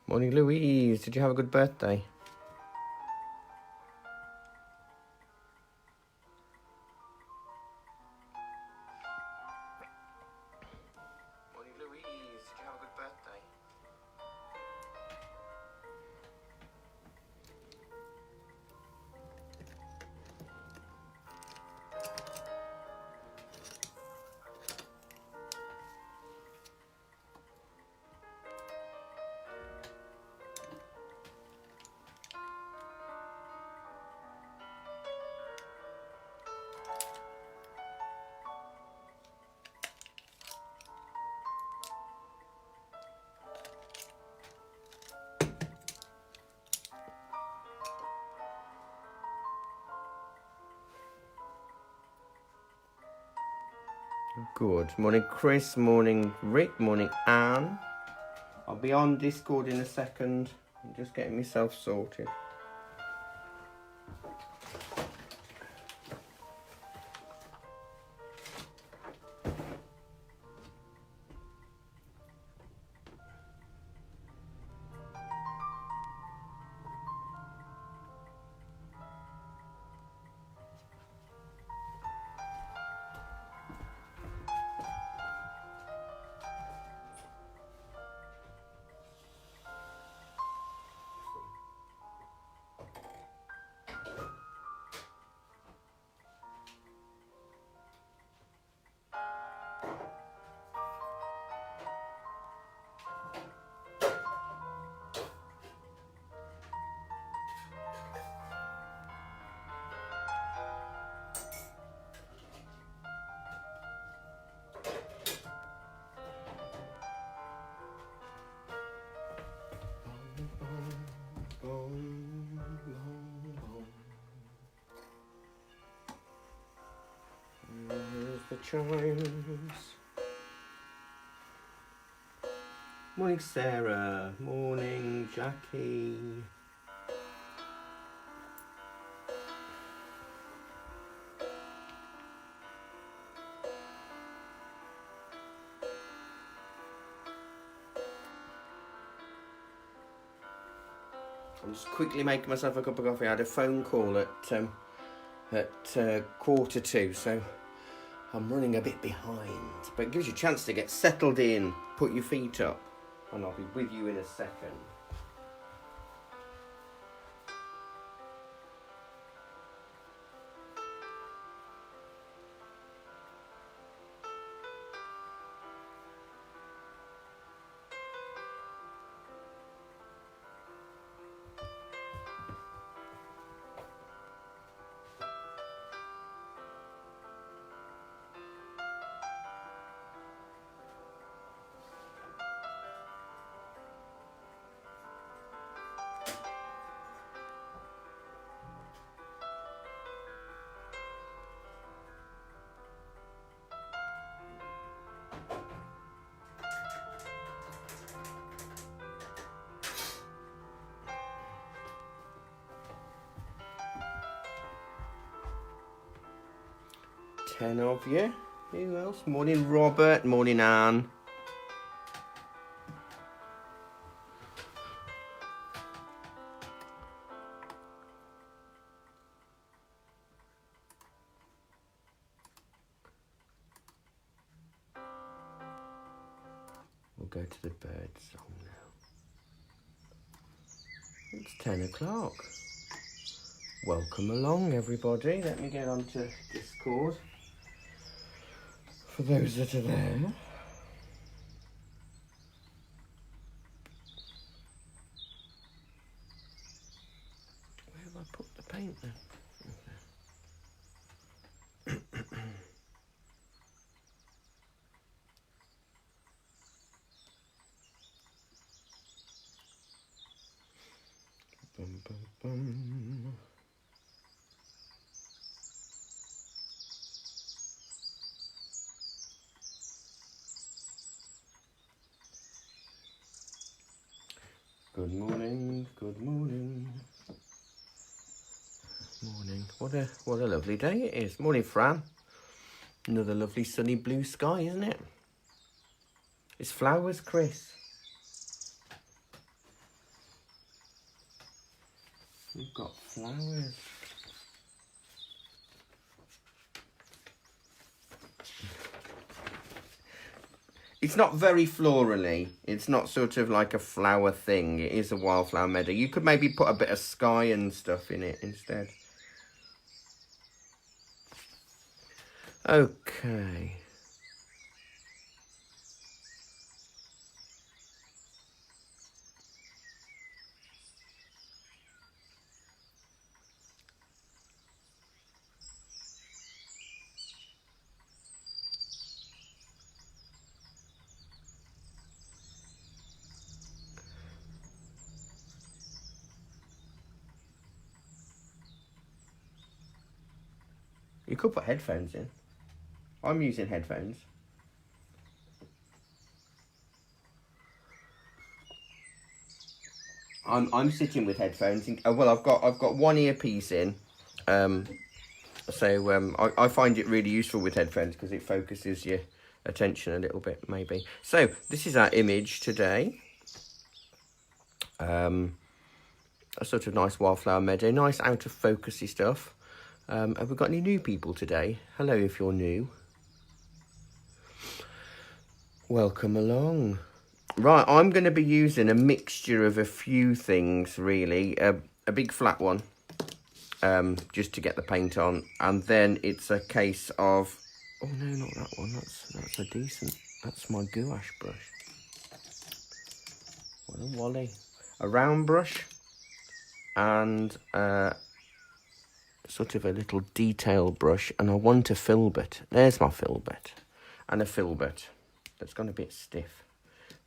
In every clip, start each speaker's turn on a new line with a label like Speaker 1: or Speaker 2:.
Speaker 1: Morning, Louise. Did you have a good birthday? Morning, Louise. Did you have a good birthday? Good. Morning, Chris. Morning, Rick. Morning, Anne. I'll be on Discord in a second. I'm just getting myself sorted. There's the chimes. Morning, Sarah. Morning, Jackie. I'm just quickly making myself a cup of coffee. I had a phone call at 1:45, so I'm running a bit behind. But it gives you a chance to get settled in, put your feet up, and I'll be with you in a second. Ten of you. Who else? Morning, Robert. Morning, Anne. We'll go to the bird song now. It's 10 o'clock. Welcome along, everybody. Let me get onto Discord. For those that are there. Where have I put the paint then? Bum, bum, bum. Good morning, good morning. Morning. What a lovely day it is. Morning, Fran. Another lovely sunny blue sky, isn't it? It's flowers, Chris. We've got flowers. It's not very florally. It's not sort of like a flower thing. It is a wildflower meadow. You could maybe put a bit of sky and stuff in it instead. Okay. You could put headphones in. I'm using headphones. I'm sitting with headphones. Well, I've got one earpiece in. So I find it really useful with headphones because it focuses your attention a little bit, maybe. So this is our image today. A sort of nice wildflower meadow, nice out of focusy stuff. Have we got any new people today? Hello if you're new. Welcome along. Right, I'm going to be using a mixture of a few things, really. A big flat one, just to get the paint on. And then it's a case of... Oh, no, not that one. That's a decent... That's my gouache brush. What a wally. A round brush. And... sort of a little detail brush, and I want a filbert. There's my filbert, and a filbert that's gone a bit stiff.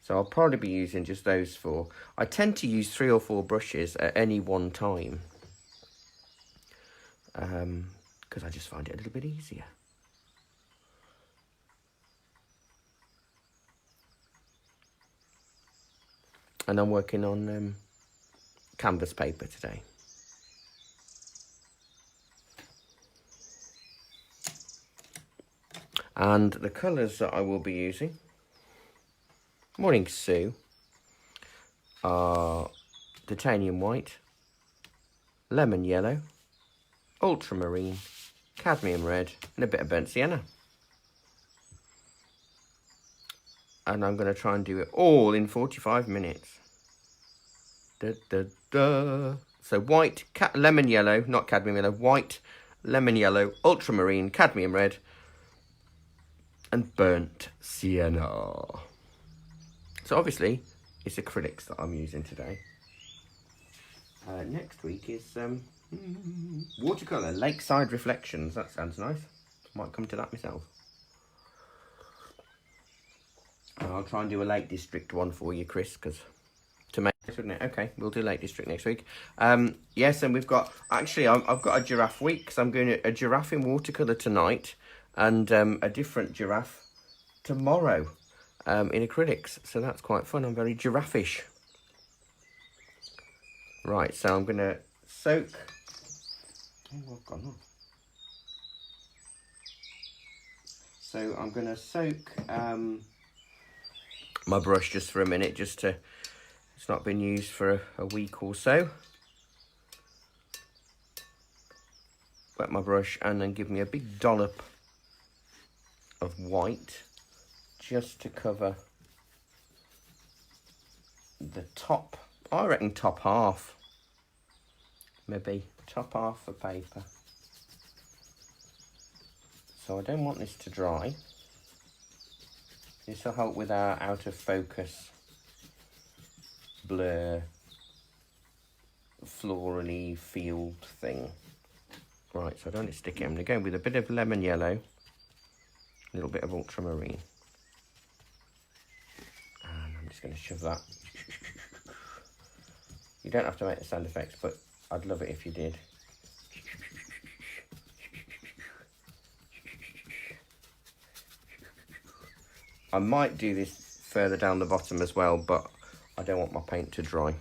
Speaker 1: So I'll probably be using just those four. I tend to use 3 or 4 brushes at any one time, because I just find it a little bit easier. And I'm working on canvas paper today. And the colours that I will be using, morning Sue, are titanium white, lemon yellow, ultramarine, cadmium red, and a bit of burnt sienna. And I'm going to try and do it all in 45 minutes. Da, da, da. So white, lemon yellow, not cadmium yellow, white, lemon yellow, ultramarine, cadmium red, and burnt sienna. So obviously, it's acrylics that I'm using today. Next week is watercolour, Lakeside Reflections. That sounds nice. Might come to that myself. I'll try and do a Lake District one for you, Chris, because to make this, wouldn't it? Okay, we'll do Lake District next week. Yes, and we've got, actually, I've got a giraffe week, because I'm doing a giraffe in watercolour tonight, and a different giraffe tomorrow in acrylics. So that's quite fun. I'm very giraffe-ish. Right, so I'm going to soak... Oh, I've gone off. So I'm going to soak my brush just for a minute, just to... It's not been used for a week or so. Wet my brush and then give me a big dollop of white just to cover the top, I reckon top half, maybe top half of paper. So I don't want this to dry. This will help with our out of focus, blur, florally field thing. Right, so I don't want it sticky. I'm going to go with a bit of lemon yellow, a little bit of ultramarine. And I'm just going to shove that. You don't have to make the sound effects, but I'd love it if you did. I might do this further down the bottom as well, but I don't want my paint to dry.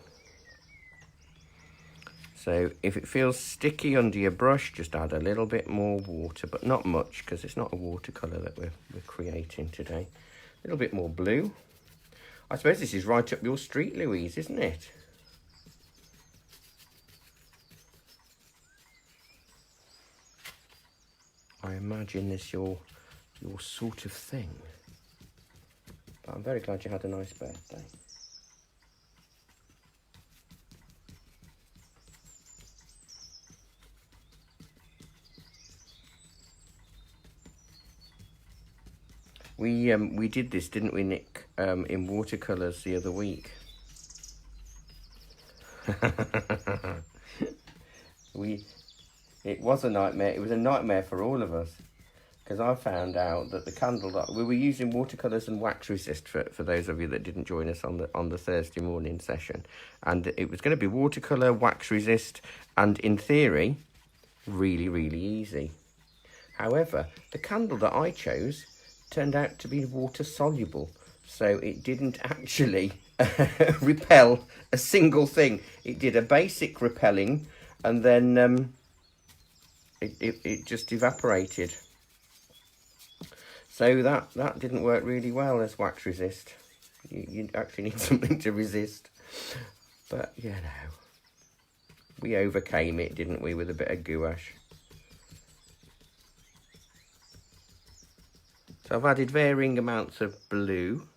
Speaker 1: So if it feels sticky under your brush, just add a little bit more water, but not much, because it's not a watercolour that we're creating today. A little bit more blue. I suppose this is right up your street, Louise, isn't it? I imagine this your sort of thing. But I'm very glad you had a nice birthday. We did this, didn't we, Nick, in watercolours the other week. It was a nightmare. It was a nightmare for all of us, because I found out that the candle that we were using watercolours and wax resist for those of you that didn't join us on the Thursday morning session, and it was going to be watercolour, wax resist, and in theory, really easy. However, the candle that I chose turned out to be water soluble, so it didn't actually repel a single thing. It did a basic repelling, and then it just evaporated. So that didn't work really well as wax resist. You actually need something to resist. But you know, we overcame it, didn't we, with a bit of gouache. So I've added varying amounts of blue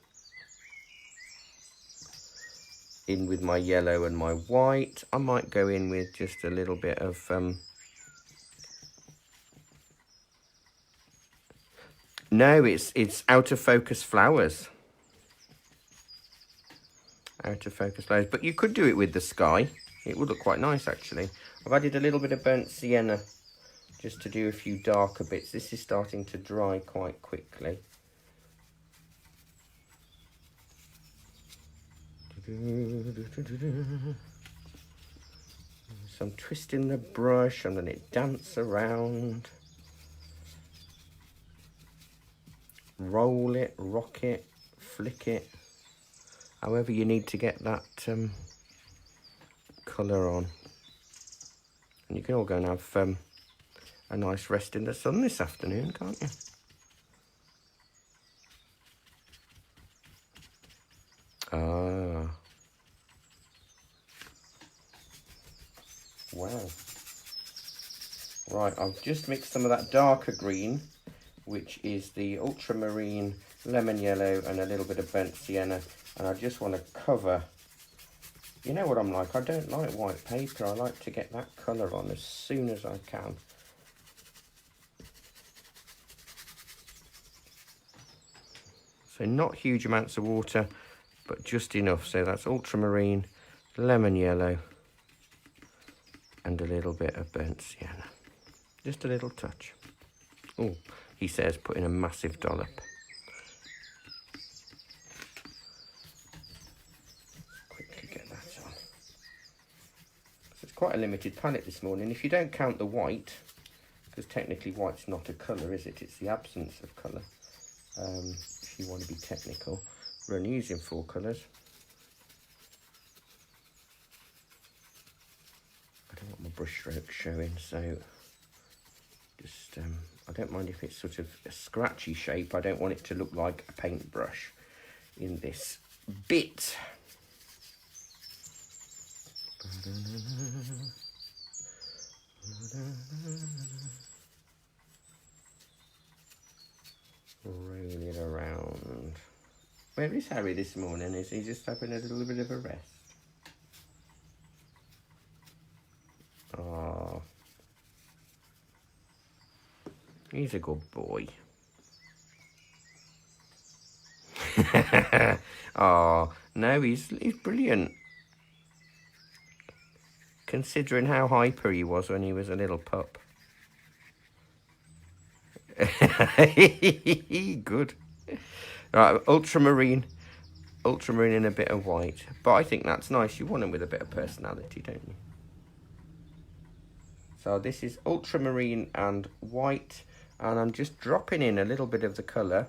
Speaker 1: in with my yellow and my white. I might go in with just a little bit of no, it's out of focus flowers. Out of focus flowers, but you could do it with the sky. It would look quite nice actually. I've added a little bit of burnt sienna just to do a few darker bits. This is starting to dry quite quickly. So I'm twisting the brush and then it dance around. Roll it, rock it, flick it. However you need to get that colour on. And you can all go and have a nice rest in the sun this afternoon, can't you? Ah. Wow. Right, I've just mixed some of that darker green, which is the ultramarine, lemon yellow, and a little bit of burnt sienna. And I just want to cover. You know what I'm like, I don't like white paper. I like to get that colour on as soon as I can. So not huge amounts of water, but just enough. So that's ultramarine, lemon yellow, and a little bit of burnt sienna. Just a little touch. Oh, he says put in a massive dollop. Quickly get that on. So it's quite a limited palette this morning. If you don't count the white, because technically white's not a colour, is it? It's the absence of colour. If you want to be technical, we're only using 4 colours. I don't want my brush stroke showing, so just I don't mind if it's sort of a scratchy shape. I don't want it to look like a paintbrush in this bit. Roll it around. Where is Harry this morning? Is he just having a little bit of a rest? Oh, he's a good boy. Oh, no, he's brilliant. Considering how hyper he was when he was a little pup. Good. Right, ultramarine and a bit of white. But I think that's nice. You want them with a bit of personality, don't you? So this is ultramarine and white, and I'm just dropping in a little bit of the colour,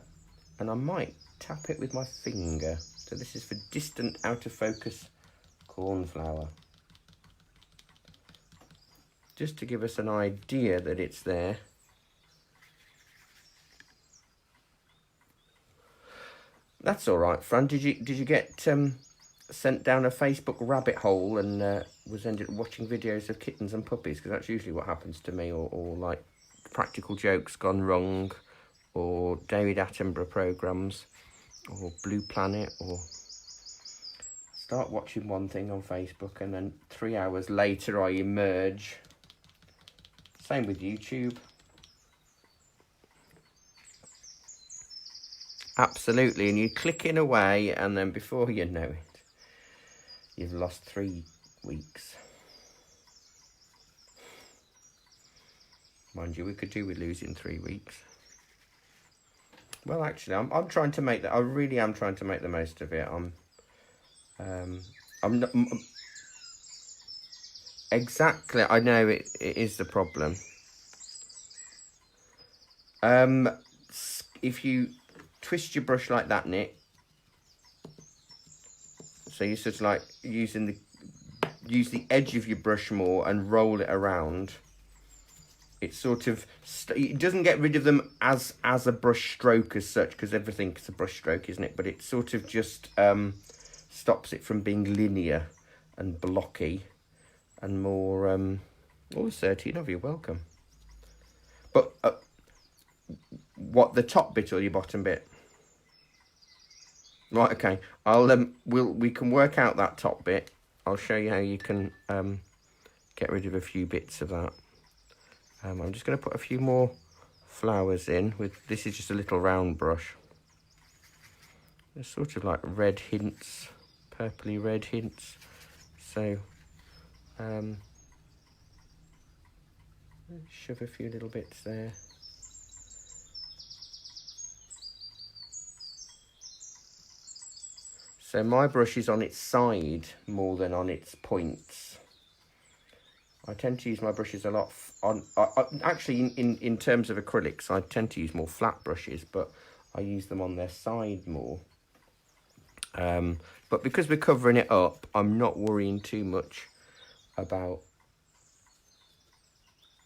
Speaker 1: and I might tap it with my finger. So this is for distant out of focus cornflower. Just to give us an idea that it's there. That's all right, Fran. Did you get sent down a Facebook rabbit hole and was ended up watching videos of kittens and puppies? Because that's usually what happens to me, or like Practical Jokes Gone Wrong, or David Attenborough programmes, or Blue Planet, or start watching one thing on Facebook and then 3 hours later I emerge. Same with YouTube. Absolutely, and you're clicking away, and then before you know it, you've lost 3 weeks. Mind you, we could do with losing 3 weeks. Well, actually, I'm trying to make that. I really am trying to make the most of it. I'm not exactly. I know it is the problem. If you twist your brush like that, Nick, so you sort of like use the edge of your brush more and roll it around. It sort of it doesn't get rid of them as a brush stroke as such, because everything's a brush stroke, isn't it? But it sort of just stops it from being linear and blocky and more. Oh, 13 of you, welcome. But what, the top bit or your bottom bit? Right, okay. We can work out that top bit. I'll show you how you can get rid of a few bits of that. I'm just going to put a few more flowers in with, this is just a little round brush. There's sort of like red hints, purpley red hints. So, shove a few little bits there. So my brush is on its side more than on its points. I tend to use my brushes a lot actually in terms of acrylics, I tend to use more flat brushes, but I use them on their side more. But because we're covering it up, I'm not worrying too much about,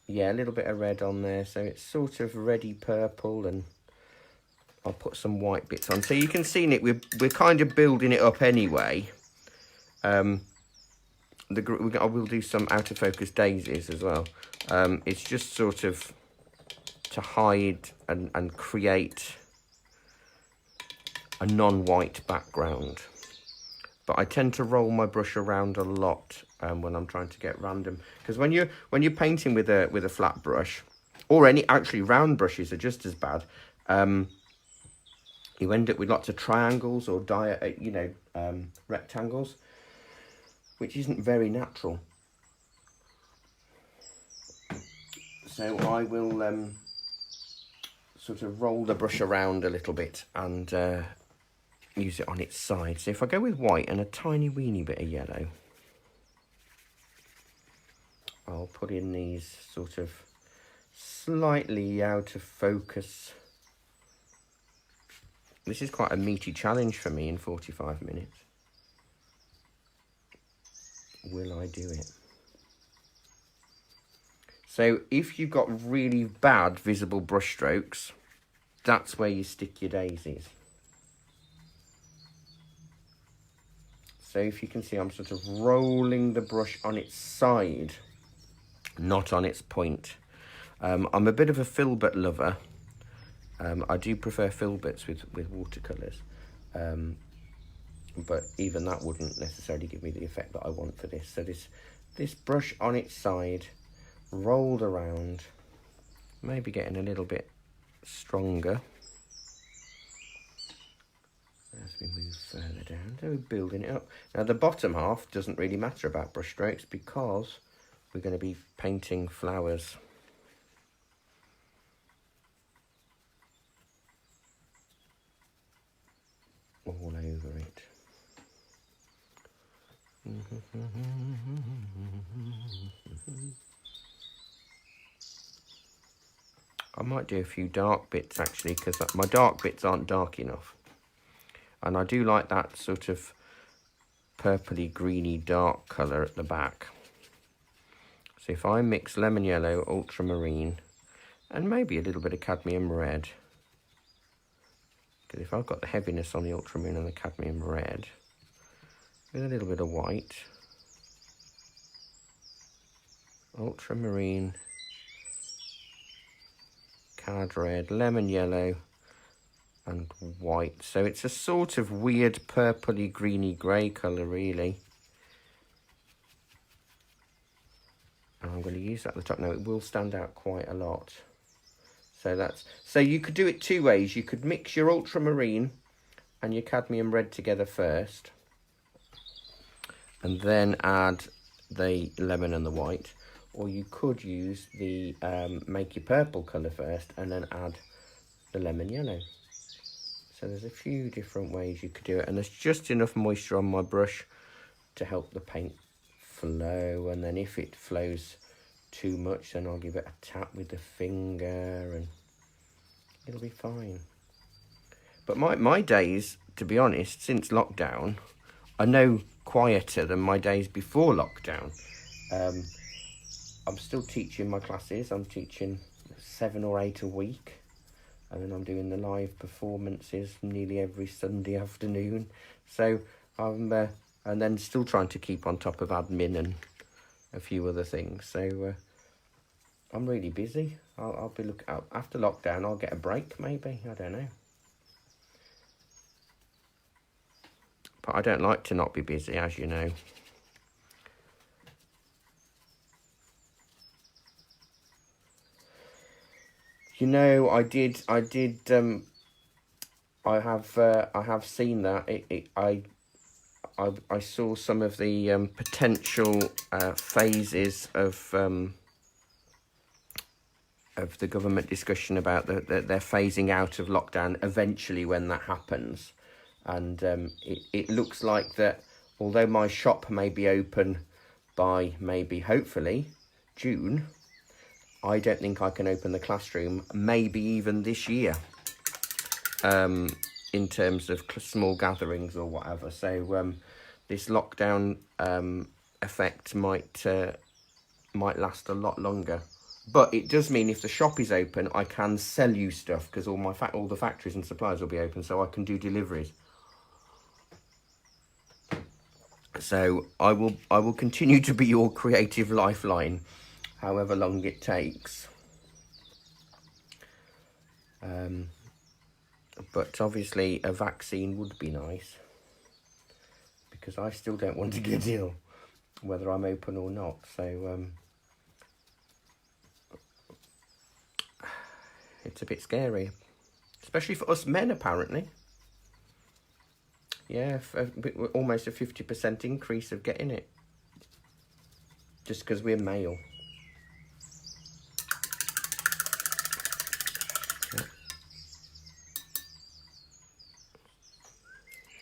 Speaker 1: yeah, a little bit of red on there, so it's sort of reddy purple, and I'll put some white bits on. So you can see, Nick, we're kind of building it up anyway. I will do some out of focus daisies as well. It's just sort of to hide and create a non-white background. But I tend to roll my brush around a lot when I'm trying to get random, because when you're painting with a flat brush, or actually round brushes are just as bad. You end up with lots of triangles or rectangles, which isn't very natural. So I will sort of roll the brush around a little bit and use it on its side. So if I go with white and a tiny weeny bit of yellow, I'll put in these sort of slightly out of focus. This is quite a meaty challenge for me in 45 minutes. Will I do it? So if you've got really bad visible brush strokes, that's where you stick your daisies. So if you can see, I'm sort of rolling the brush on its side, not on its point. I'm a bit of a filbert lover. I do prefer filberts with watercolours. But even that wouldn't necessarily give me the effect that I want for this. So this brush on its side, rolled around, maybe getting a little bit stronger as we move further down. So we're building it up. Now the bottom half doesn't really matter about brush strokes, because we're going to be painting flowers. All over it. I might do a few dark bits actually, because my dark bits aren't dark enough. And I do like that sort of purpley greeny dark colour at the back. So if I mix lemon yellow, ultramarine, and maybe a little bit of cadmium red, because if I've got the heaviness on the ultramarine and the cadmium red, with a little bit of white, ultramarine, cad red, lemon yellow, and white. So it's a sort of weird purpley greeny grey colour really. And I'm going to use that at the top now. It will stand out quite a lot. So you could do it two ways. You could mix your ultramarine and your cadmium red together first, and then add the lemon and the white. Or you could use the make your purple colour first and then add the lemon yellow. So there's a few different ways you could do it, and there's just enough moisture on my brush to help the paint flow. And then if it flows too much, then I'll give it a tap with the finger and it'll be fine. But my days, to be honest, since lockdown, are no quieter than my days before lockdown. I'm still teaching my classes. I'm teaching 7 or 8 a week. And then I'm doing the live performances nearly every Sunday afternoon. So I'm, and then still trying to keep on top of admin and a few other things. So I'm really busy. I'll be looking out after lockdown. I'll get a break maybe. I don't know. But I don't like to not be busy, as you know. You know, I have seen that. I saw some of the potential phases of the government discussion about they're phasing out of lockdown eventually when that happens. And it looks like that, although my shop may be open by maybe, hopefully, June, I don't think I can open the classroom, maybe even this year, in terms of small gatherings or whatever. So this lockdown effect might last a lot longer. But it does mean if the shop is open, I can sell you stuff because all the factories and suppliers will be open, so I can do deliveries. So I will continue to be your creative lifeline, however long it takes. But obviously a vaccine would be nice, because I still don't want to get ill, whether I'm open or not. So it's a bit scary, especially for us men, apparently. Yeah, almost a 50% increase of getting it, just because we're male. Yeah.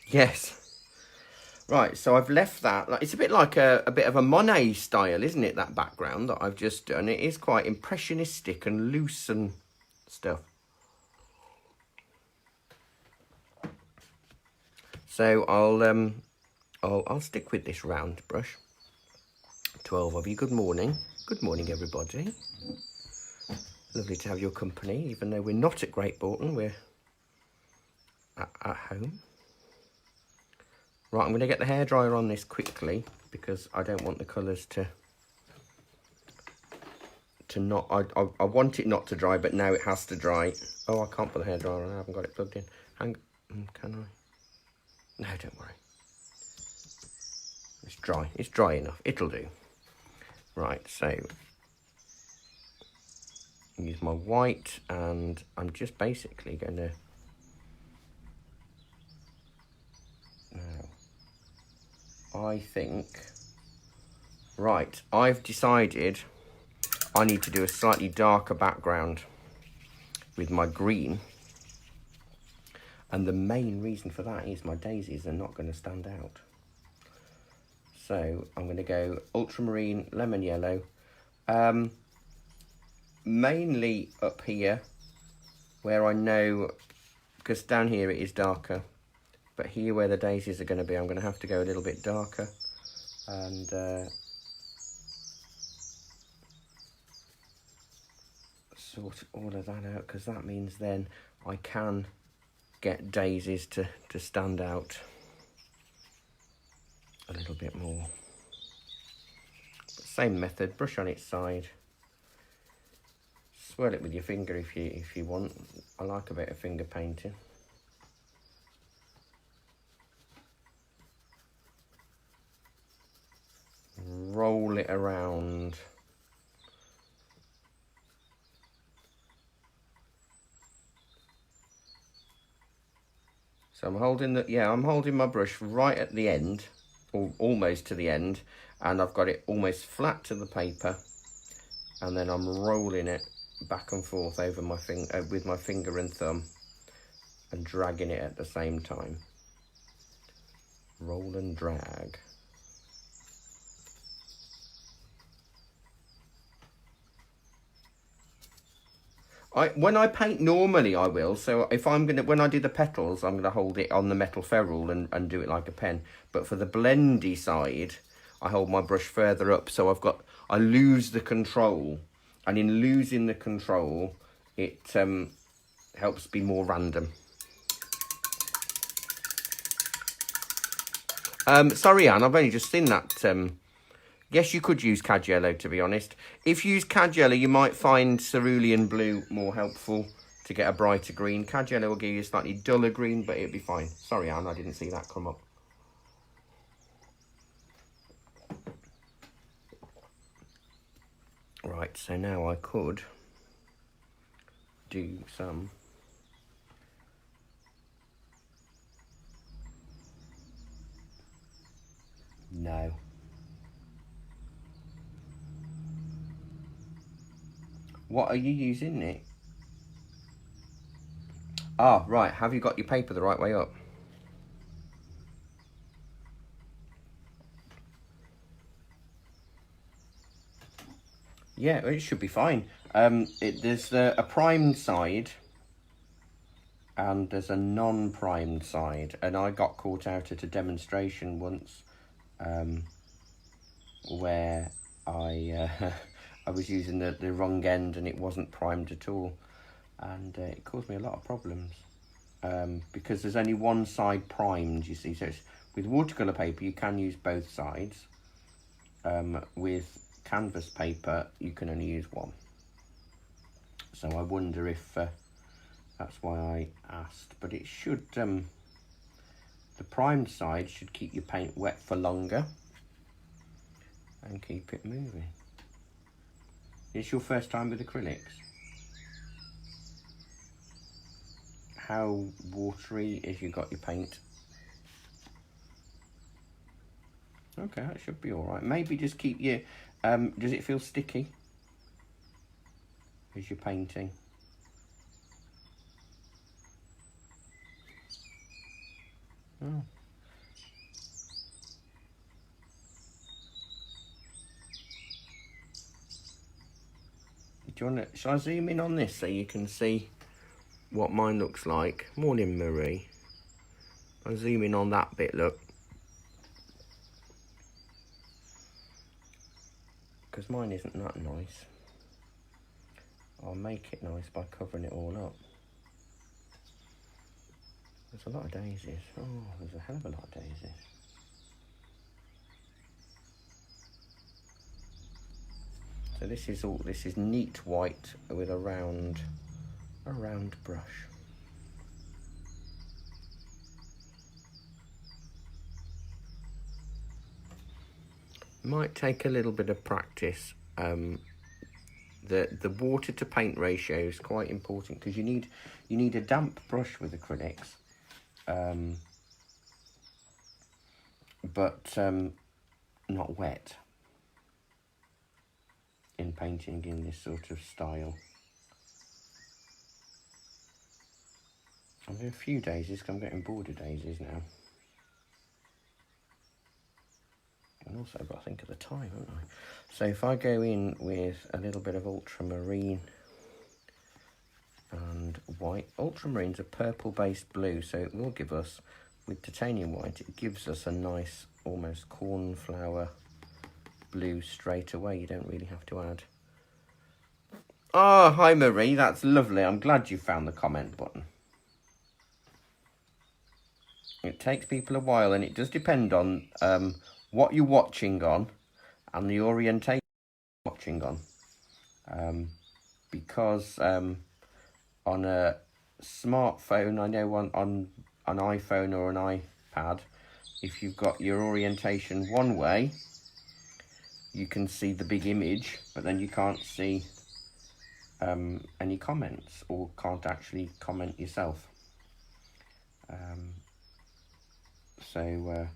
Speaker 1: Yes. Right, so I've left that. It's a bit like a bit of a Monet style, isn't it, that background that I've just done? It is quite impressionistic and loose and stuff. So I'll stick with this round brush. 12 of you. Good morning. Good morning, everybody. Lovely to have your company, even though we're not at Great Bolton. We're at home. Right, I'm going to get the hairdryer on this quickly because I don't want the colours to not... I want it not to dry, but now it has to dry. Oh, I can't put the hairdryer on. I haven't got it plugged in. Can I? No, don't worry. It's dry. It's dry enough. It'll do. Right, so use my white, and I'm just basically going to... Now, I think... Right, I've decided I need to do a slightly darker background with my green. And the main reason for that is my daisies are not going to stand out. So I'm going to go ultramarine, lemon yellow. Mainly up here, where I know, because down here it is darker. But here where the daisies are going to be, I'm going to have to go a little bit darker. And sort all of that out, because that means then I can get daisies to stand out a little bit more. Same method, brush on its side, Swirl it with your finger if you want. I like a bit of finger painting. Roll it around. So I'm holding my brush right at the end, or almost to the end, and I've got it almost flat to the paper, and then I'm rolling it back and forth over my finger with my finger and thumb, and dragging it at the same time. Roll and drag. When I paint normally I will, so if when I do the petals, I'm gonna hold it on the metal ferrule and do it like a pen. But for the blendy side, I hold my brush further up, so I lose the control. And in losing the control, it helps be more random. Sorry, Anne, I've only just seen that. Yes, you could use cad yellow, to be honest. If you use cad yellow, you might find cerulean blue more helpful to get a brighter green. Cad yellow will give you a slightly duller green, but it'll be fine. Sorry, Anne, I didn't see that come up. Right, so now I could do some... No. What are you using, Nick? Ah, right. Have you got your paper the right way up? Yeah, it should be fine. There's a primed side and there's a non-primed side. And I got caught out at a demonstration once where I was using the wrong end and it wasn't primed at all. And it caused me a lot of problems because there's only one side primed, you see. So with watercolour paper, you can use both sides. With canvas paper, you can only use one. So I wonder if that's why I asked. But it should, the primed side should keep your paint wet for longer and keep it moving. It's your first time with acrylics. How watery have you got your paint? Okay, that should be all right. Maybe just keep your, does it feel sticky as you're painting? Oh. Do you want to, shall I zoom in on this so you can see what mine looks like? Morning, Marie. I'll zoom in on that bit, look. Because mine isn't that nice. I'll make it nice by covering it all up. There's a lot of daisies. Oh, there's a hell of a lot of daisies. So this is neat white with a round brush. Might take a little bit of practice. The water to paint ratio is quite important because you need a damp brush with acrylics, but not wet in painting in this sort of style. I'll do a few daisies because I'm getting bored of daisies now. And also I've got to think of the time, haven't I? So if I go in with a little bit of ultramarine and white. Ultramarine's a purple-based blue, so it will give us, with titanium white, it gives us a nice, almost cornflower blue straight away. You don't really have to add. Oh, hi Marie, that's lovely. I'm glad you found the comment button. It takes people a while, and it does depend on what you're watching on and the orientation you're watching on. because on a smartphone, I know on an iPhone or an iPad, if you've got your orientation one way, you can see the big image, but then you can't see any comments, or can't actually comment yourself. So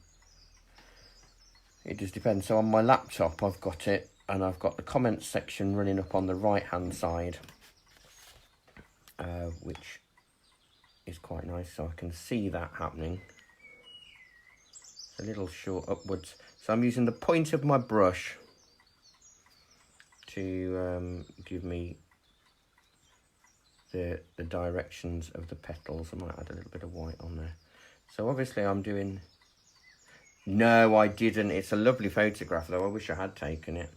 Speaker 1: it just depends. So on my laptop, I've got it, and I've got the comments section running up on the right hand side, which is quite nice, so I can see that happening. It's a little short upwards, so I'm using the point of my brush to give me the directions of the petals. I might add a little bit of white on there. So obviously I'm doing... No, I didn't. It's a lovely photograph, though. I wish I had taken it.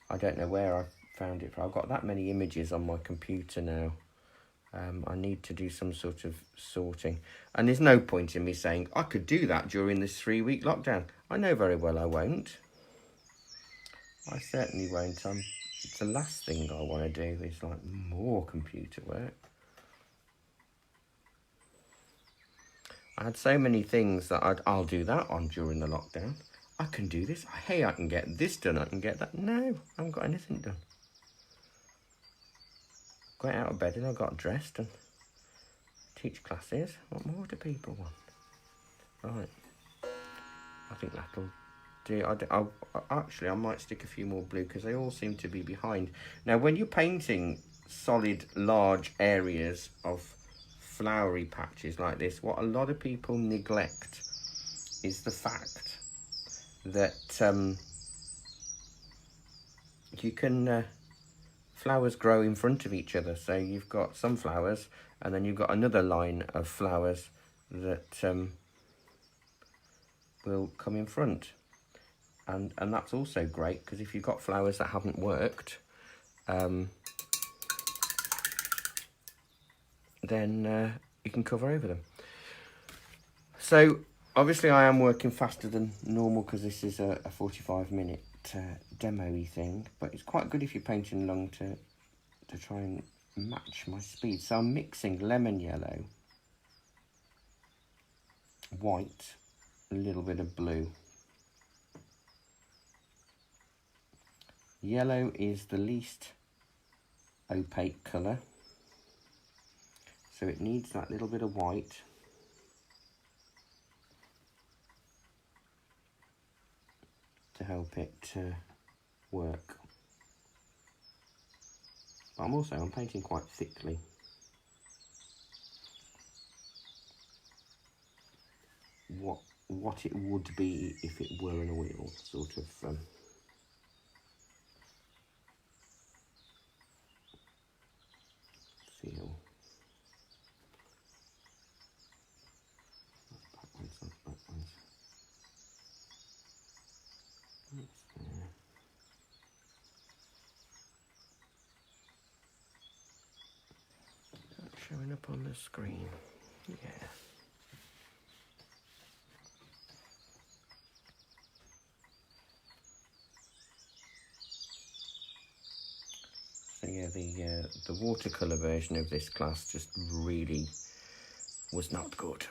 Speaker 1: I don't know where I found it from. I've got that many images on my computer now. I need to do some sort of sorting. And there's no point in me saying I could do that during this 3-week lockdown. I know very well I won't. I certainly won't. It's the last thing I want to do is like more computer work. I had so many things that I'll do that on during the lockdown. I can do this. Hey, I can get this done. I can get that. No, I haven't got anything done. Got out of bed and I got dressed and teach classes. What more do people want? Right. I think that'll do. Actually, I might stick a few more blue because they all seem to be behind. Now, when you're painting solid, large areas of flowery patches like this, what a lot of people neglect is the fact that you can... flowers grow in front of each other. So you've got some flowers and then you've got another line of flowers that will come in front. And that's also great because if you've got flowers that haven't worked, then you can cover over them. So obviously I am working faster than normal because this is a 45-minute demo-y thing, but it's quite good if you're painting along to try and match my speed. So I'm mixing lemon yellow, white, a little bit of blue. Yellow is the least opaque colour, so it needs that little bit of white. To help it work. But I'm painting quite thickly. What it would be if it were an oil sort of feel. Backwards. That's showing up on the screen. Yeah. So yeah, the watercolour version of this class just really was not good.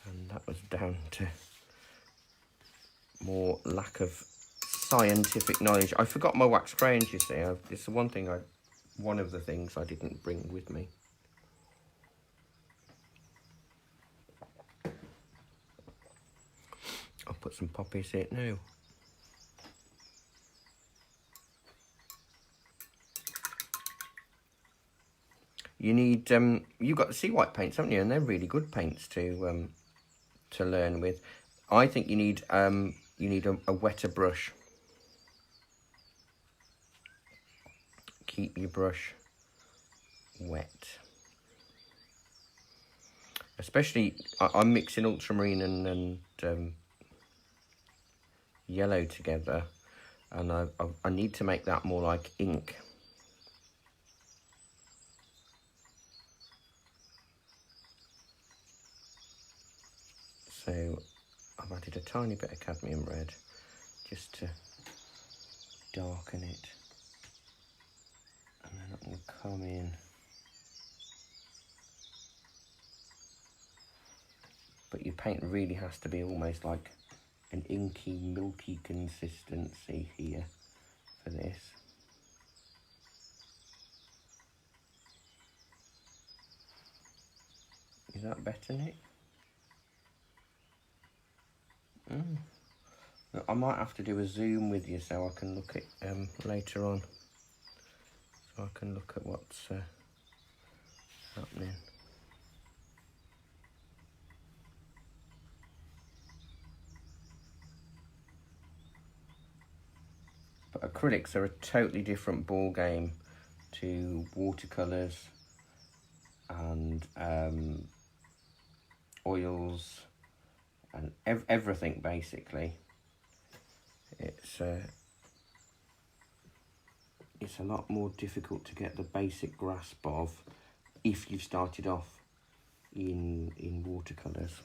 Speaker 1: And that was down to more lack of scientific knowledge. I forgot my wax crayons, you see. It's the one of the things I didn't bring with me. I'll put some poppies here now. You need you've got the sea white paints, haven't you? And they're really good paints to learn with. I think you need a wetter brush. Keep your brush wet. Especially, I'm mixing ultramarine and yellow together, and I need to make that more like ink. So I've added a tiny bit of cadmium red just to darken it. come in. But your paint really has to be almost like an inky, milky consistency here for this. Is that better, Nick? I might have to do a zoom with you so I can look at later on. So I can look at what's happening. But acrylics are a totally different ball game to watercolours and oils and everything basically. It's a lot more difficult to get the basic grasp of if you've started off in watercolours.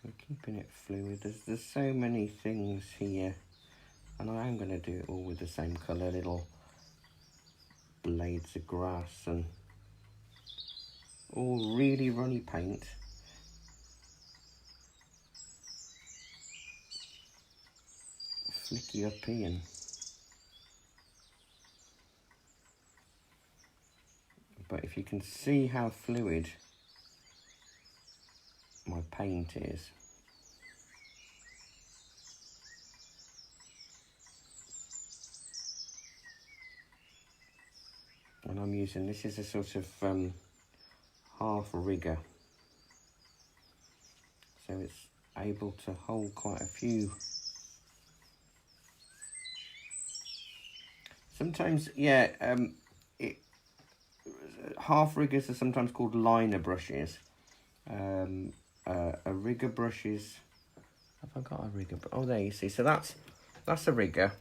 Speaker 1: We're keeping it fluid. There's so many things here, and I am going to do it all with the same colour, little blades of grass and all really runny paint. Flicky up in. But if you can see how fluid my paint is, and I'm using, this is a sort of half rigger, so it's able to hold quite a few. Sometimes, yeah, half riggers are sometimes called liner brushes. A rigger brush is, have I got a rigger? Oh, there you see. So that's a rigger,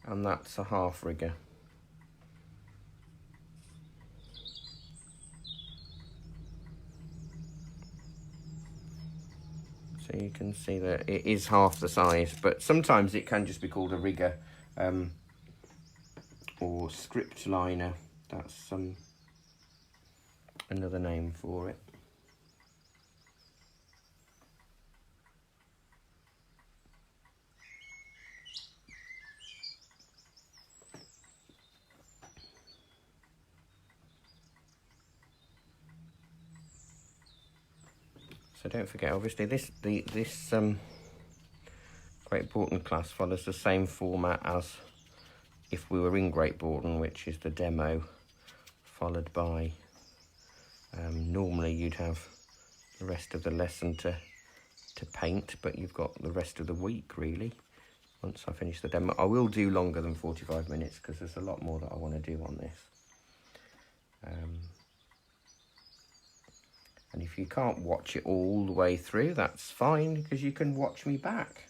Speaker 1: and that's a half rigger. So you can see that it is half the size, but sometimes it can just be called a rigger or script liner. That's another name for it. So don't forget, obviously, this Great Britain class follows the same format as if we were in Great Britain, which is the demo, followed by, normally you'd have the rest of the lesson to paint, but you've got the rest of the week, really, once I finish the demo. I will do longer than 45 minutes, because there's a lot more that I want to do on this. And if you can't watch it all the way through, that's fine, because you can watch me back.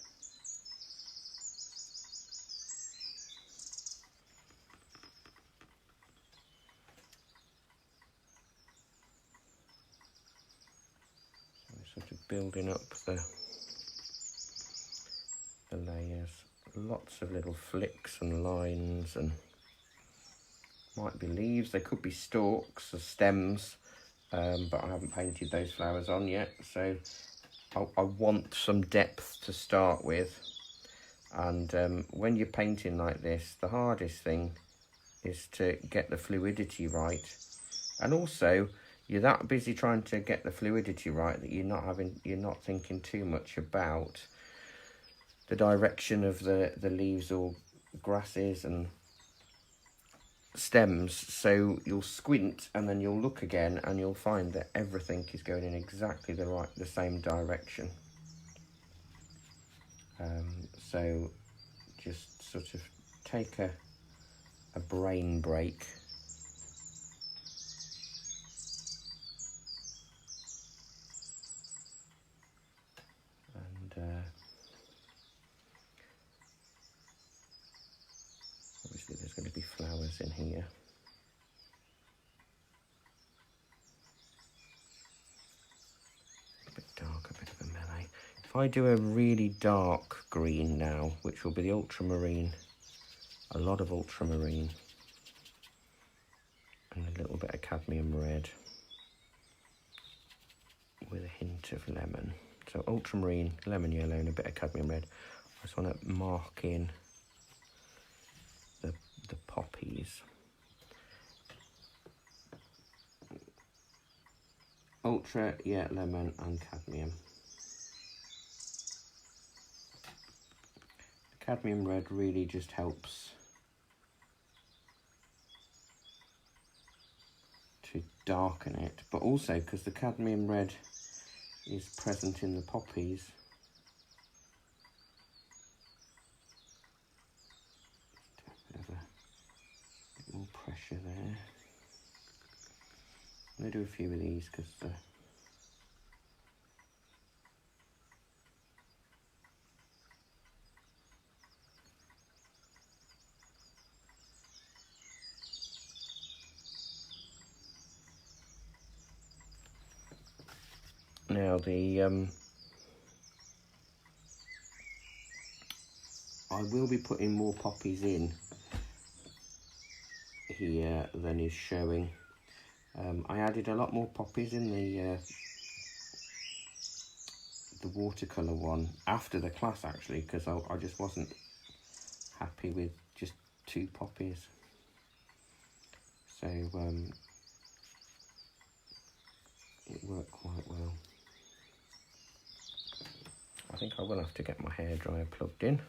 Speaker 1: So we're sort of building up the layers. Lots of little flicks and lines, and might be leaves, they could be stalks or stems. But I haven't painted those flowers on yet, so I want some depth to start with. And when you're painting like this, the hardest thing is to get the fluidity right. And also, you're that busy trying to get the fluidity right that you're not thinking too much about the direction of the leaves or grasses and stems. So you'll squint and then you'll look again and you'll find that everything is going in exactly the same direction. So just sort of take a a brain break. And obviously there's going to be flowers in here. A bit dark, a bit of a melee. If I do a really dark green now, which will be the ultramarine, a lot of ultramarine, and a little bit of cadmium red with a hint of lemon. So ultramarine, lemon yellow, and a bit of cadmium red. I just want to mark in the poppies. Ultra, yeah, lemon and cadmium. The cadmium red really just helps to darken it, but also because the cadmium red is present in the poppies, a bit more pressure there. I'm going to do a few of these because now I will be putting more poppies in here than is showing. I added a lot more poppies in the watercolour one after the class actually, because I just wasn't happy with just 2 poppies. So it worked quite well. I think I will have to get my hairdryer plugged in.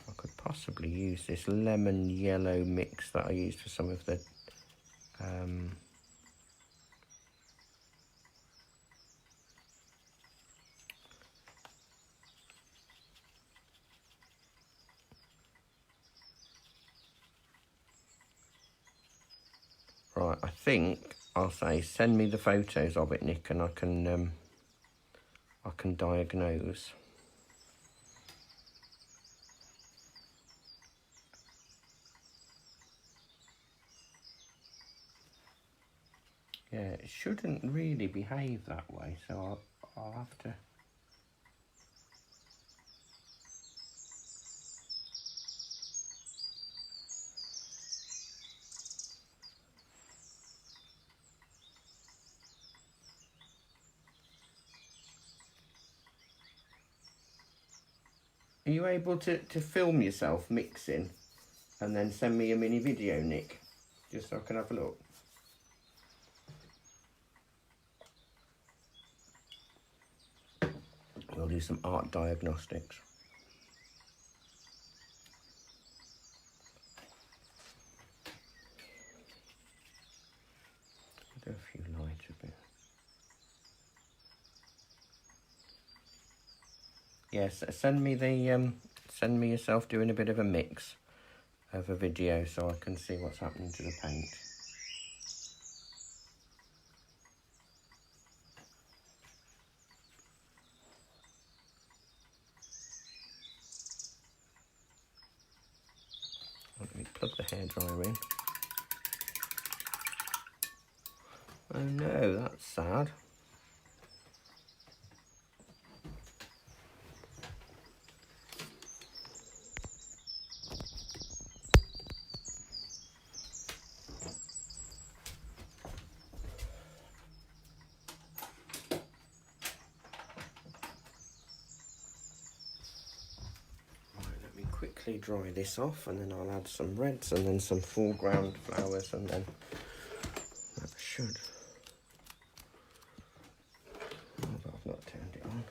Speaker 1: I could possibly use this lemon yellow mix that I used for some of the right, I think I'll say send me the photos of it, Nick, and I can diagnose. Yeah, it shouldn't really behave that way, so I'll have to. Are you able to film yourself mixing and then send me a mini video, Nick? Just so I can have a look. We'll do some art diagnostics. I'll do a few lighter bits. Yes, send me yourself doing a bit of a mix of a video so I can see what's happening to the paint. Let me plug the hairdryer in. Oh no, that's sad. Quickly dry this off, and then I'll add some reds and then some foreground flowers, and then that should. Oh, but I've not turned it on.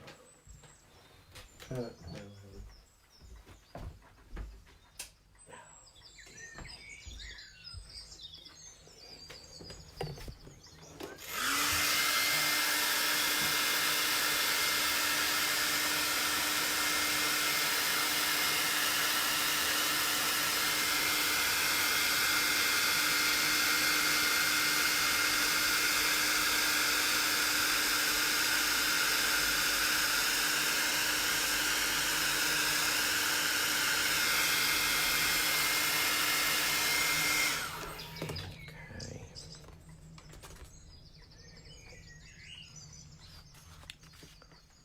Speaker 1: Okay.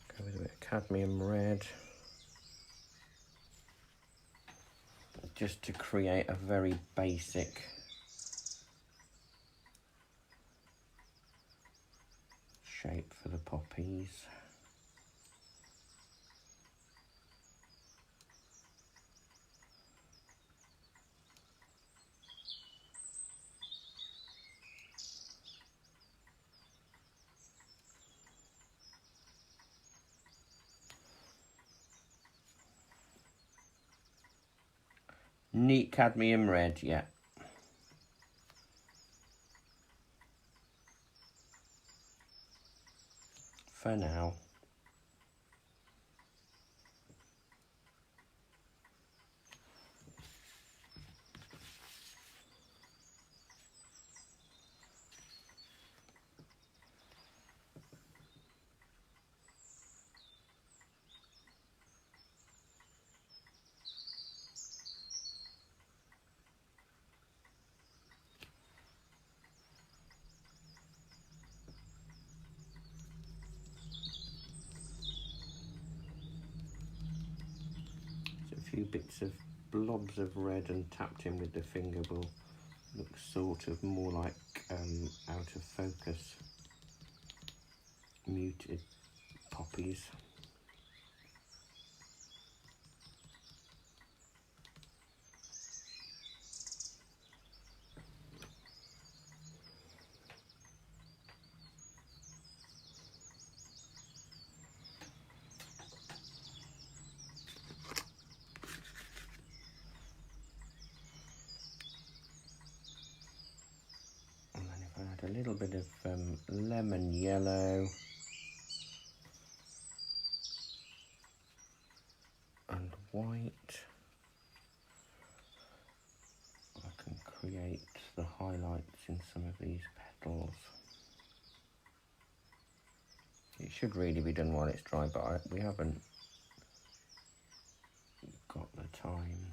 Speaker 1: Go with a bit of cadmium red. Just to create a very basic shape for the poppies. Neat cadmium red, yeah. For now. A few bits of blobs of red and tapped in with the finger will look sort of more like out of focus muted poppies. A little bit of lemon yellow and white. I can create the highlights in some of these petals. It should really be done while it's dry, but we haven't got the time.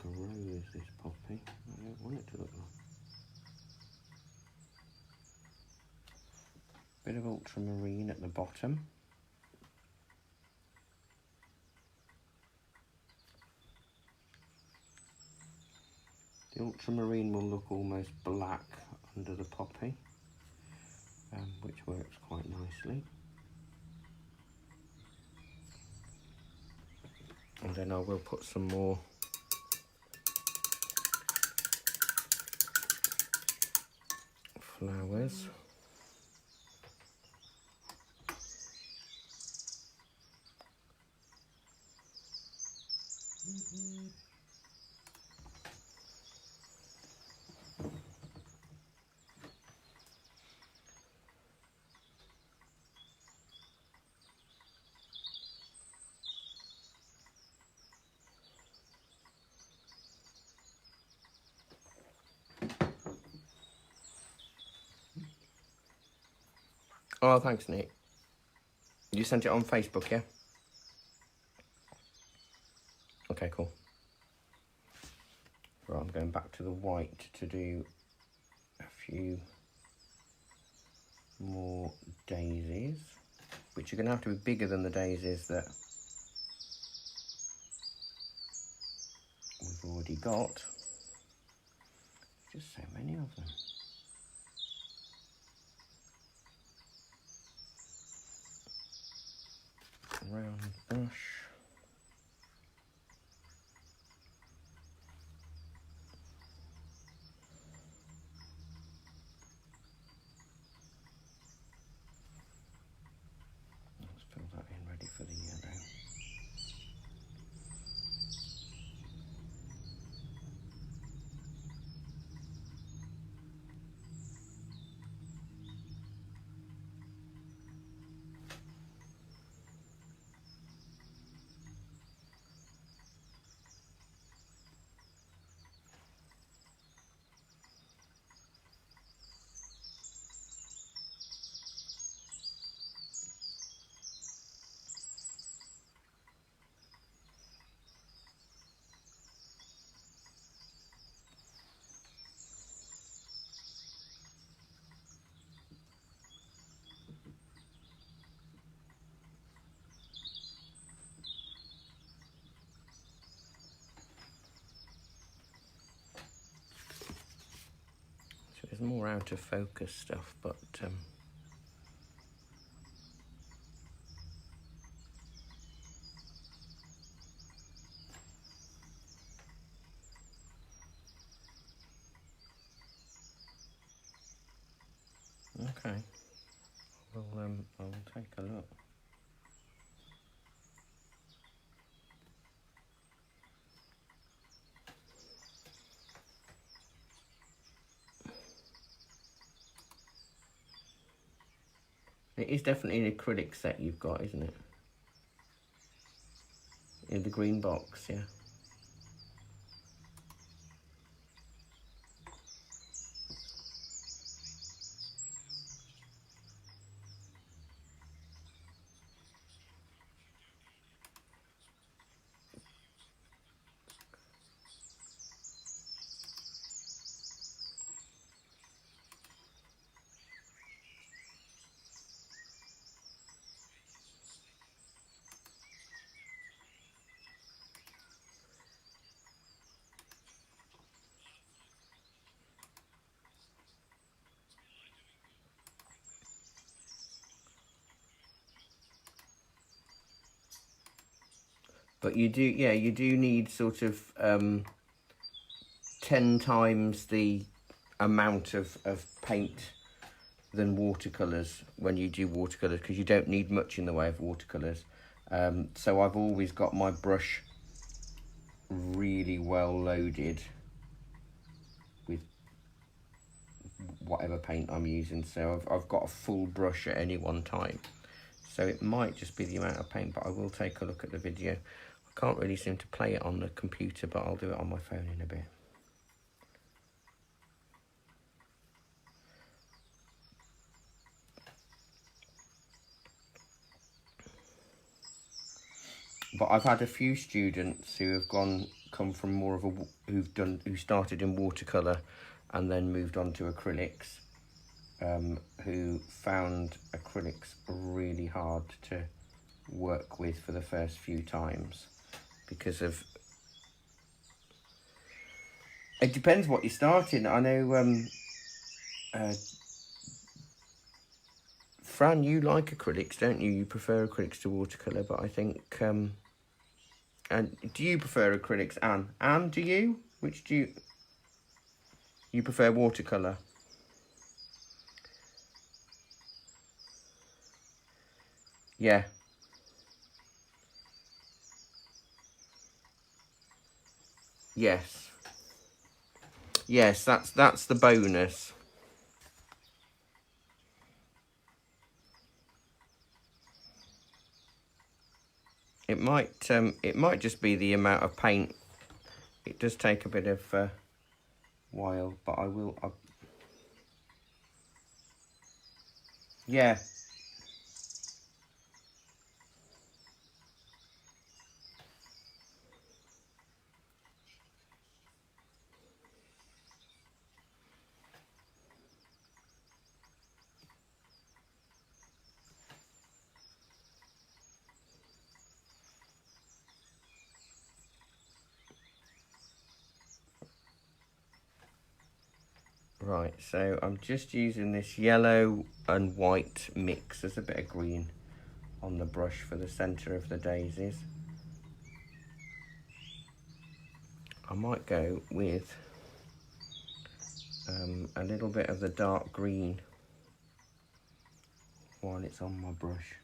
Speaker 1: A rose, this poppy. I don't want it to look like. Bit of ultramarine at the bottom. The ultramarine will look almost black under the poppy, which works quite nicely. And then I will put some more flowers. Oh, thanks, Nick. You sent it on Facebook, yeah? Okay, cool. Right, I'm going back to the white to do a few more daisies, which are going to have to be bigger than the daisies that we've already got. Just so many of them. round brush. Let's fill that in, ready for the yellow. There's more out of focus stuff, but okay. Well, I will take a look. It is definitely an acrylic set you've got, isn't it? In the green box, yeah. But you do, yeah, you do need sort of 10 times the amount of paint than watercolours when you do watercolours, because you don't need much in the way of watercolours. So I've always got my brush really well loaded with whatever paint I'm using. So I've got a full brush at any one time. So it might just be the amount of paint, but I will take a look at the video. I can't really seem to play it on the computer, but I'll do it on my phone in a bit. But I've had a few students who have come from more of a who started in watercolor and then moved on to acrylics, who found acrylics really hard to work with for the first few times because of, it depends what you're starting. I know Fran, you like acrylics, don't you? You prefer acrylics to watercolour, but I think and do you prefer acrylics, Anne? Anne, do you? Which do you prefer watercolour? Yeah. Yes. Yes, that's the bonus. It might just be the amount of paint. It does take a bit of while, but yeah. Right, so I'm just using this yellow and white mix. There's a bit of green on the brush for the centre of the daisies. I might go with a little bit of the dark green while it's on my brush.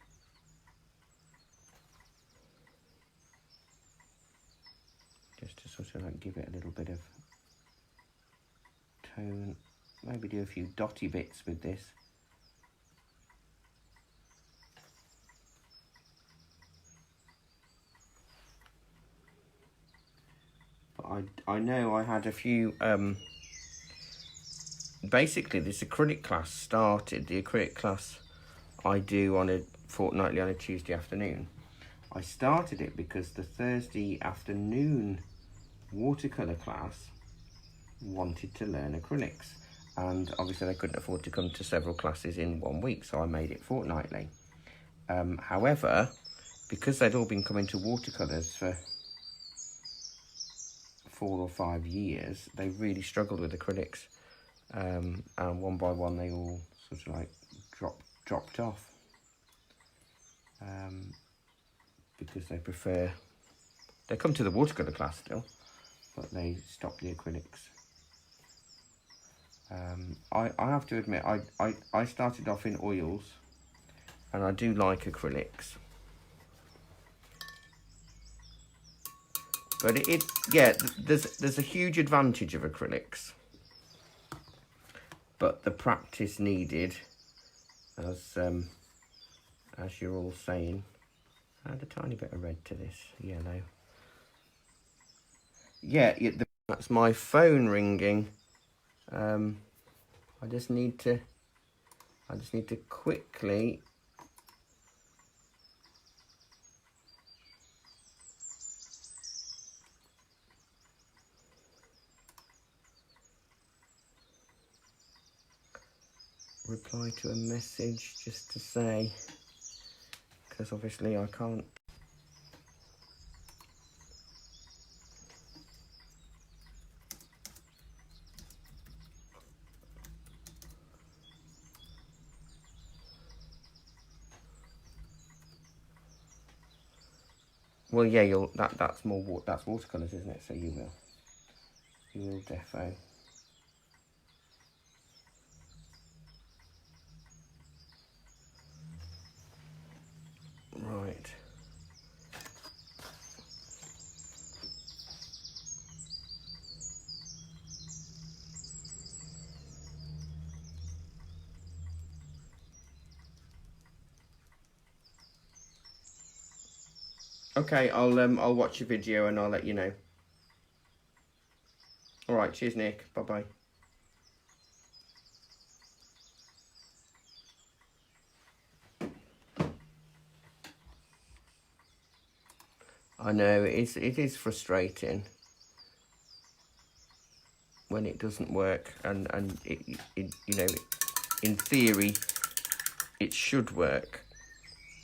Speaker 1: Just to sort of like give it a little bit of tone. Maybe do a few dotty bits with this. But I know I had a few, basically this acrylic class started, the acrylic class I do on a fortnightly on a Tuesday afternoon. I started it because the Thursday afternoon watercolour class wanted to learn acrylics, and obviously they couldn't afford to come to several classes in 1 week, so I made it fortnightly. However, because they'd all been coming to watercolours for 4 or 5 years, they really struggled with acrylics, and one by one they all sort of like dropped off, because they come to the watercolour class still, but they stopped the acrylics. I have to admit, I started off in oils, and I do like acrylics. But yeah, there's a huge advantage of acrylics, but the practice needed, as you're all saying. Add a tiny bit of red to this yellow. Yeah, that's my phone ringing. I just need to quickly reply to a message just to say, because obviously I can't. Well, yeah, that's watercolours, isn't it? So you will defo. Right. Okay, I'll watch your video and I'll let you know. All right, cheers, Nick. Bye bye. I know it is frustrating when it doesn't work, and it you know, in theory it should work,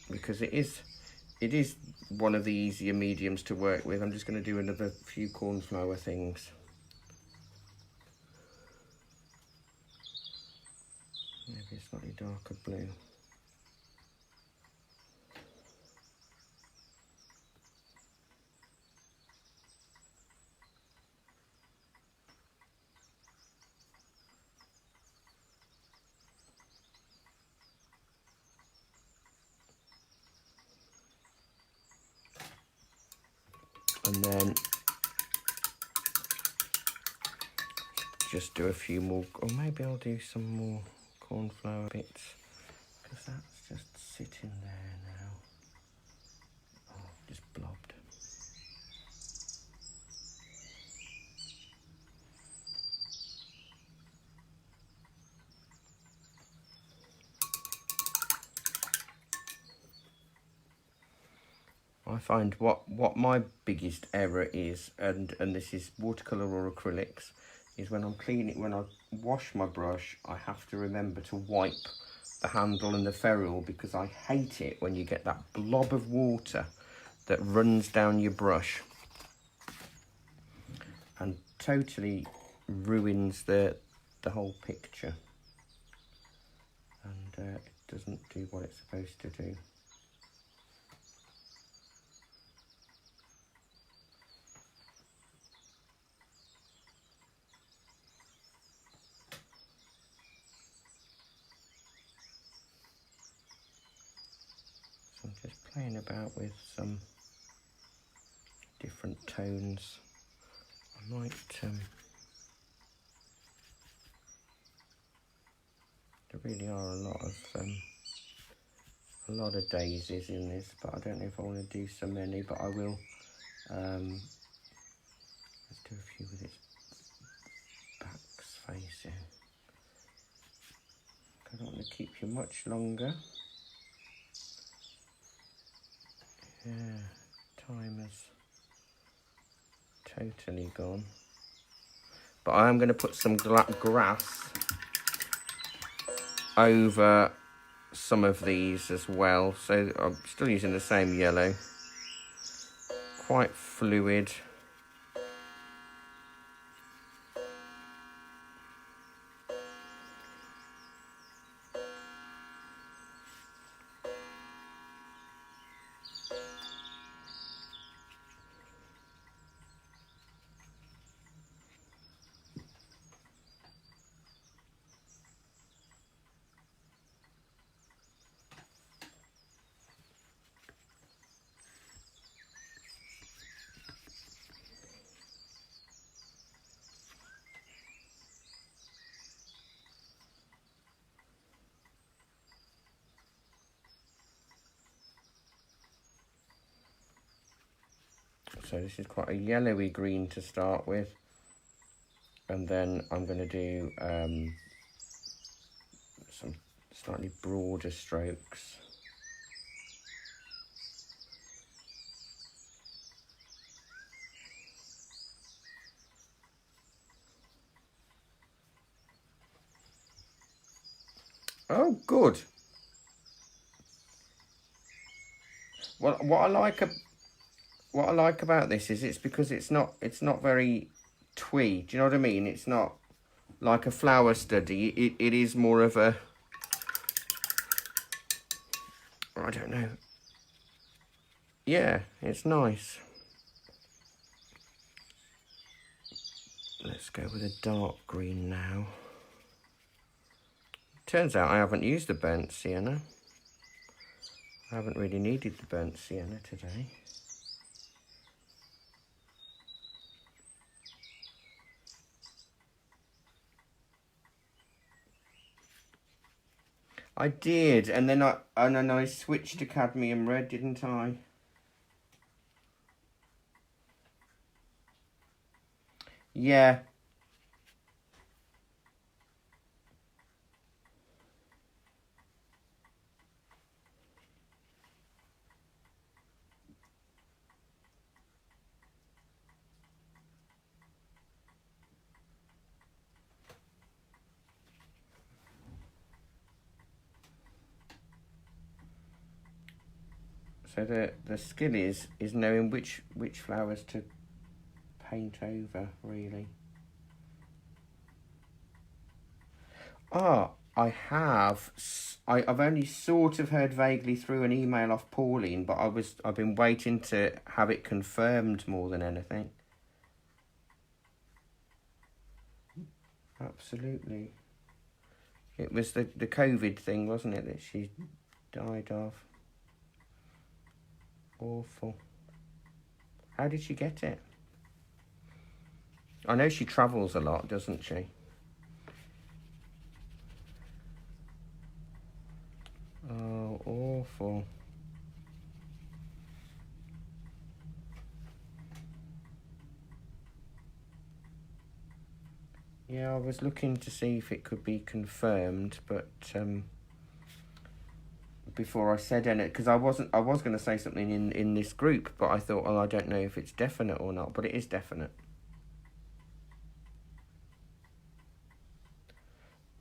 Speaker 1: because it is one of the easier mediums to work with. I'm just going to do another few cornflower things. Maybe a slightly darker blue. And then just do a few more, or maybe I'll do some more cornflower bits, because that's just sitting there now. Oh, just blobbed. I find what my biggest error is, and this is watercolour or acrylics, is when I'm cleaning, when I wash my brush, I have to remember to wipe the handle and the ferrule, because I hate it when you get that blob of water that runs down your brush and totally ruins the whole picture, and it doesn't do what it's supposed to do. playing about with some different tones. I might there really are a lot of daisies in this, but I don't know if I want to do so many, but I will. Let's do a few with its backs facing. I don't want to keep you much longer. Yeah, time has totally gone. But I am going to put some grass over some of these as well. So I'm still using the same yellow. Quite fluid. So this is quite a yellowy green to start with, and then I'm going to do some slightly broader strokes. Oh, good. Well, what I like about this is it's because it's not very twee. Do you know what I mean? It's not like a flower study. It is more of a, I don't know. Yeah, it's nice. Let's go with a dark green now. Turns out I haven't used the burnt sienna. I haven't really needed the burnt sienna today. I did, and then I switched to cadmium red, didn't I? Yeah. So the skill is knowing which flowers to paint over, really. Ah, I've only sort of heard vaguely through an email off Pauline, but I've been waiting to have it confirmed more than anything. Absolutely. It was the COVID thing, wasn't it, that she died of? Awful. How did she get it? I know she travels a lot, doesn't she? Oh, awful. Yeah, I was looking to see if it could be confirmed, but before I said anything, because I was going to say something in this group, but I thought, oh, I don't know if it's definite or not, but it is definite.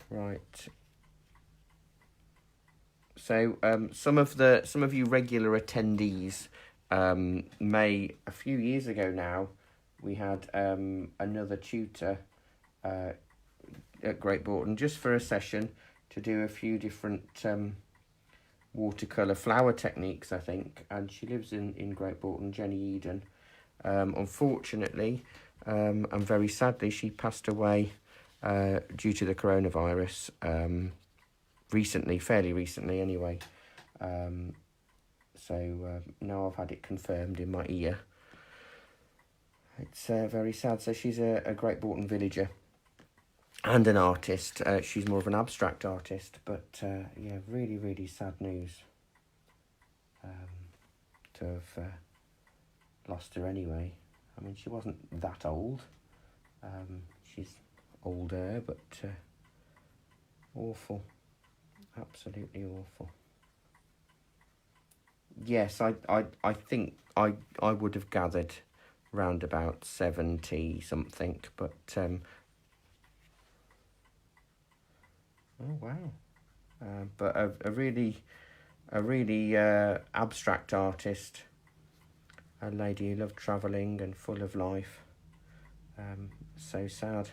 Speaker 1: Right. So some of you regular attendees may, a few years ago now, we had another tutor at Great Broughton just for a session to do a few different watercolour flower techniques, I think, and she lives in Great Broughton, Jenny Eden. Unfortunately, and very sadly, she passed away due to the coronavirus recently, fairly recently anyway. So now I've had it confirmed in my ear. It's very sad. So she's a Great Broughton villager and an artist. She's more of an abstract artist, but yeah, really, really sad news to have lost her anyway. I mean, she wasn't that old. She's older, but awful. Absolutely awful. Yes, I think I would have gathered round about 70 something, but oh wow. But a really abstract artist, a lady who loved travelling and full of life. So sad.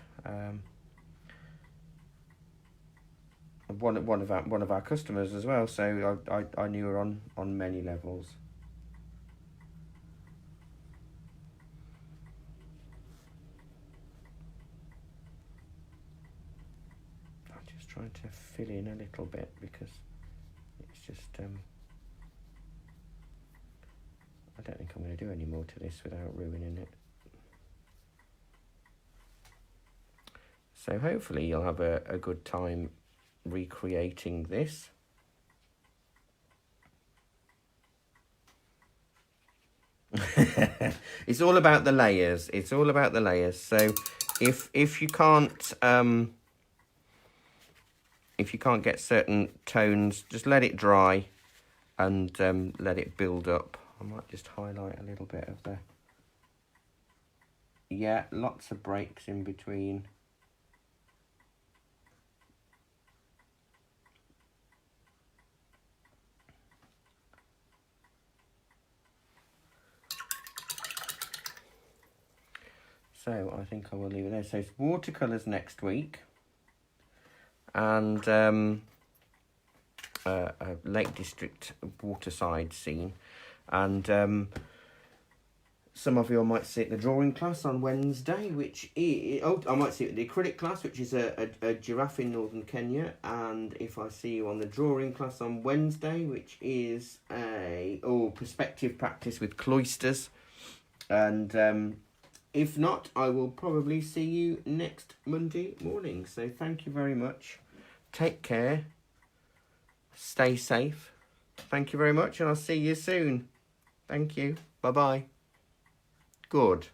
Speaker 1: One of our customers as well. So I knew her on many levels. I'm just trying to fill in a little bit because it's just I don't think I'm going to do any more to this without ruining it. So hopefully you'll have a good time recreating this. It's all about the layers. It's all about the layers. So if you can't get certain tones, just let it dry and let it build up. I might just highlight a little bit of the... Yeah, lots of breaks in between. So I think I will leave it there. So it's watercolours next week. And a Lake District waterside scene. And some of you might see it in the drawing class on Wednesday, which is... Oh, I might see it in the acrylic class, which is a giraffe in northern Kenya. And if I see you on the drawing class on Wednesday, which is a perspective practice with cloisters. And if not, I will probably see you next Monday morning. So thank you very much. Take care. Stay safe. Thank you very much, and I'll see you soon. Thank you. Bye-bye. Good.